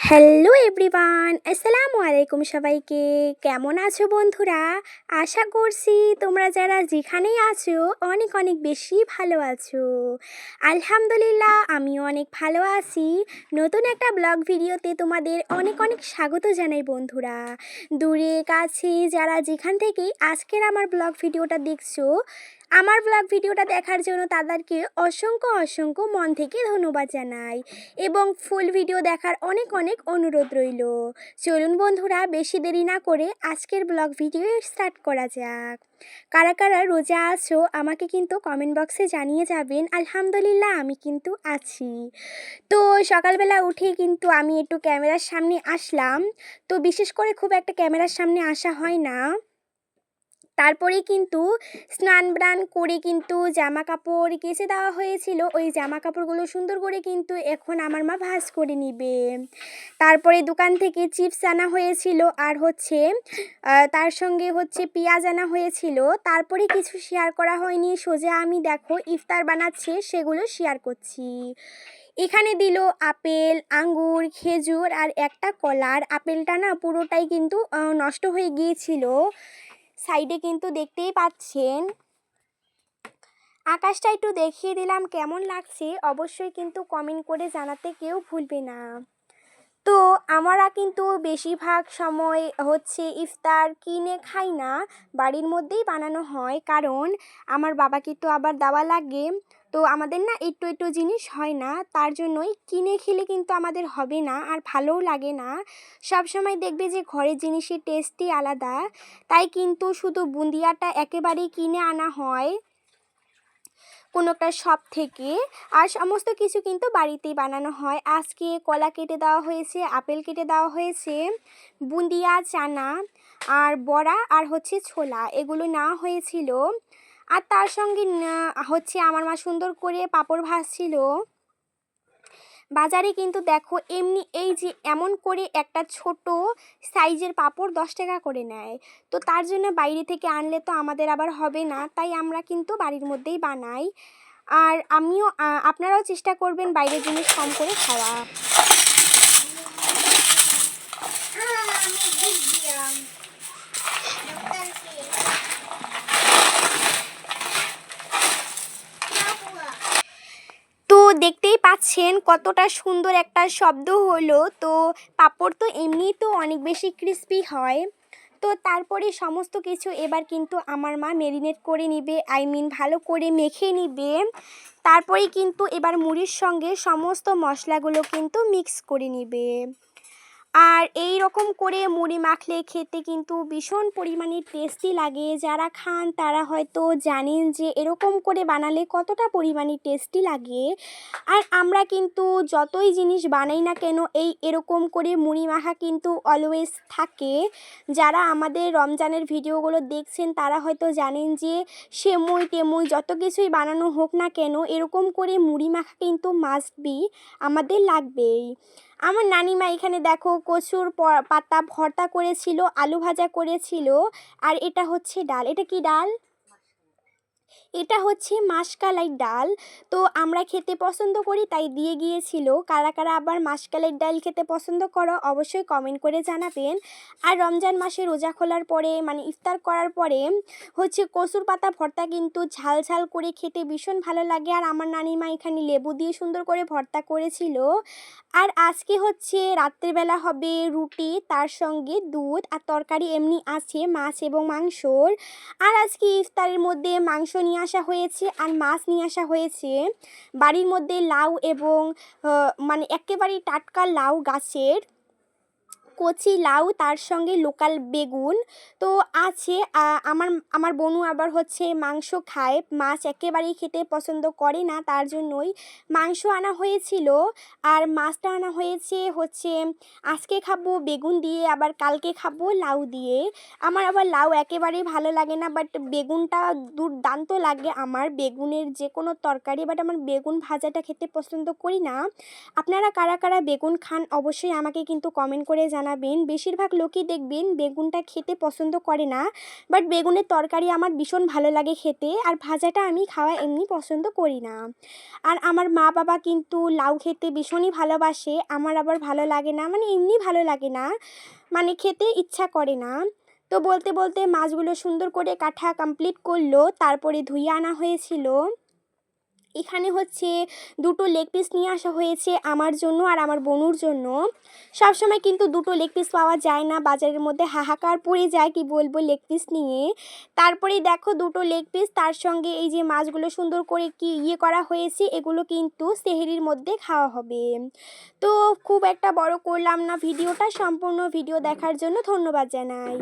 Hello everyone, আসসালামু আলাইকুম সবাইকে। কেমন আছো বন্ধুরা? আশা করছি তোমরা যারা যেখানেই আছো অনেক অনেক বেশি ভালো আছো। আলহামদুলিল্লাহ আমিও অনেক ভালো আছি। নতুন একটা ব্লগ ভিডিওতে তোমাদের অনেক অনেক স্বাগত জানাই বন্ধুরা। দূরে কাছে যারা যেখান থেকেই আজকের আমার ব্লগ ভিডিওটা দেখছো, আমার ব্লগ ভিডিওটা দেখার জন্য তাদেরকে অসংখ্য অসংখ্য মন থেকে ধন্যবাদ জানাই এবং ফুল ভিডিও দেখার অনেক অনেক অনুরোধ রইল। চলুন বন্ধুরা, বেশি দেরি না করে আজকের ব্লগ ভিডিও স্টার্ট করা যাক। কারা কারা রোজা আছো আমাকে কিন্তু কমেন্ট বক্সে জানিয়ে যাবেন। আলহামদুলিল্লাহ আমি কিন্তু আছি। তো সকালবেলা উঠেই কিন্তু আমি একটু ক্যামেরার সামনে আসলাম। তো বিশেষ করে খুব একটা ক্যামেরার সামনে আসা হয় না। তারপরে কিন্তু স্নান করে কিন্তু জামা কাপড় কেচে দেওয়া হয়েছিল। ওই জামা কাপড়গুলো সুন্দর করে কিন্তু এখন আমার মা ভাঁজ করে নিবে। তারপরে দোকান থেকে চিপস আনা হয়েছিল আর হচ্ছে তার সঙ্গে হচ্ছে পেঁয়াজ আনা হয়েছিল। তারপরে কিছু শেয়ার করা হয়নি, সোজা আমি দেখো ইফতার বানাচ্ছে সেগুলো শেয়ার করছি। এখানে দিল আপেল, আঙ্গুর, খেজুর আর একটা কলা। আর আপেলটা না পুরোটাই কিন্তু নষ্ট হয়ে গিয়েছিল। সাইডে কিন্তু দেখতেই পাচ্ছেন। আকাশটা একটু দেখিয়ে দিলাম কেমন লাগছে, অবশ্যই কিন্তু কমেন্ট করে জানাতে কেউ ভুলবে না। তো আমরা কিন্তু বেশিরভাগ সময় হচ্ছে ইফতার কিনে খাই না, বাড়ির মধ্যেই বানানো হয়। কারণ আমার বাবাকে তো আবার দেওয়া লাগে। তো আমাদের না একটু একটু জিনিস হয় না, তার জন্যই কিনে খেলে কিন্তু আমাদের হবে না আর ভালোও লাগে না। সব সময় দেখবে যে ঘরের জিনিসের টেস্টই আলাদা। তাই কিন্তু শুধু বুন্দিয়াটা একেবারেই কিনে আনা হয় কোনো একটা শপ থেকে, আর সমস্ত কিছু কিন্তু বাড়িতেই বানানো হয়। আজকে কলা কেটে দেওয়া হয়েছে, আপেল কেটে দেওয়া হয়েছে, বুন্দিয়া, চানা আর বড়া আর হচ্ছে ছোলা এগুলো নেওয়া হয়েছিল। আর তার সঙ্গে হচ্ছে আমার মা সুন্দর করে পাঁপড় ভাজছিল। বাজারে কিন্তু দেখো এমনি এই যে এমন করে একটা ছোট সাইজের পাঁপড় 10 টাকা করে নেয়। তো তার জন্য বাইরে থেকে আনলে তো আমাদের আবার হবে না, তাই আমরা কিন্তু বাড়ির মধ্যেই বানাই। আর আমিও আপনারাও চেষ্টা করবেন বাইরের জিনিস কম করে খাওয়া। তো দেখতেই পাচ্ছেন কতটা সুন্দর একটা শব্দ হলো। তো পাঁপড় তো এমনিই তো অনেক বেশি ক্রিস্পি হয়। তো তারপরে সমস্ত কিছু এবার কিন্তু আমার মা মেরিনেট করে নিবে, ভালো করে মেখে নিবে। তারপরে কিন্তু এবার মুড়ির সঙ্গে সমস্ত মশলাগুলো কিন্তু মিক্স করে নিবে। আর এই রকম করে মুড়ি মাখলে খেতে কিন্তু ভীষণ পরিমাণে টেস্টি লাগে। যারা খান তারা হয়তো জানেন যে এরকম করে বানালে কতটা পরিমাণে টেস্টি লাগে। আর আমরা কিন্তু যতই জিনিস বানাই না কেন এরকম করে মুড়ি মাখা কিন্তু অলওয়েজ থাকে। যারা আমাদের রমজানের ভিডিওগুলো দেখছেন তারা হয়তো জানেন যে সেমুই টেমুই যত কিছুই বানানো হোক না কেন এরকম করে মুড়ি মাখা কিন্তু মাস্ট বি, আমাদের লাগবেই। আমার নানিমা এখানে দেখো কচুর পাতা ভর্তা করেছিল, আলু ভাজা করেছিল। আর এটা হচ্ছে ডাল। এটা কি ডাল? এটা হচ্ছে মাসকালাই ডাল। তো আমরা খেতে পছন্দ করি তাই দিয়ে গিয়েছিল। কারা কারা আবার মাসকালাই ডাল খেতে পছন্দ করো অবশ্যই কমেন্ট করে জানাবেন। আর রমজান মাসে রোজা খোলার পরে মানে ইফতার করার পরে হচ্ছে কচুর পাতা ভর্তা কিন্তু ঝাল ঝাল করে খেতে ভীষণ ভালো লাগে। আর আমার নানিমা এখানে লেবু দিয়ে সুন্দর করে ভর্তা করেছিল। আর আজকে হচ্ছে রাত্রেবেলা হবে রুটি, তার সঙ্গে দুধ আর তরকারি এমনি আছে মাছ এবং মাংসর। আর আজকে ইফতারের মধ্যে মাংস নিয়ে আসা হয়েছে আর মাছ নিয়ে আসা হয়েছে। বাড়ির মধ্যে লাউ এবং মানে একেবারেই টাটকা লাউ গাছের কচি লাউ, তার সঙ্গে লোকাল বেগুন তো আছে। আমার আমার বোনু আবার হচ্ছে মাংস খায়, মাছ একেবারেই খেতে পছন্দ করে না, তার জন্যই মাংস আনা হয়েছিল। আর মাছটা আনা হয়েছে হচ্ছে আজকে খাবো বেগুন দিয়ে, আবার কালকে খাবো লাউ দিয়ে। আমার আবার লাউ একেবারেই ভালো লাগে না, বাট বেগুনটা দুর্দান্ত লাগে আমার বেগুনের যে কোনো তরকারি, বাট আমার বেগুন ভাজাটা খেতে পছন্দ করি না। আপনারা কারা কারা বেগুন খান অবশ্যই আমাকে কিন্তু কমেন্ট করে জানাবেন। জানাবেন। বেশিরভাগ লোকই দেখবেন বেগুনটা খেতে পছন্দ করে না, বাট বেগুনের তরকারি আমার ভীষণ ভালো লাগে খেতে, আর ভাজাটা আমি খাওয়া এমনি পছন্দ করি না। আর আমার মা বাবা কিন্তু লাউ খেতে ভীষণই ভালোবাসে, আমার আবার ভালো লাগে না, মানে এমনি ভালো লাগে না, মানে খেতে ইচ্ছা করে না। তো বলতে বলতে মাছগুলো সুন্দর করে কাটা কমপ্লিট করলো, তারপরে ধুয়ে আনা হয়েছিল। এখানে হচ্ছে দুটো লেগ পিস নিয়ে আসা হয়েছে আমার জন্য আর আমার বোনুর জন্য। সবসময় কিন্তু দুটো লেগ পিস পাওয়া যায় না, বাজারের মধ্যে হাহাকার পড়ে যায় কি বলবো লেগ পিস নিয়ে। তারপরেই দেখো দুটো লেগ পিস, তার সঙ্গে এই যে মাছগুলো সুন্দর করে কি করা হয়েছে, এগুলো কিন্তু সেহরির মধ্যে খাওয়া হবে। তো খুব একটা বড় করলাম না ভিডিওটা, সম্পূর্ণ ভিডিও দেখার জন্য ধন্যবাদ জানাই।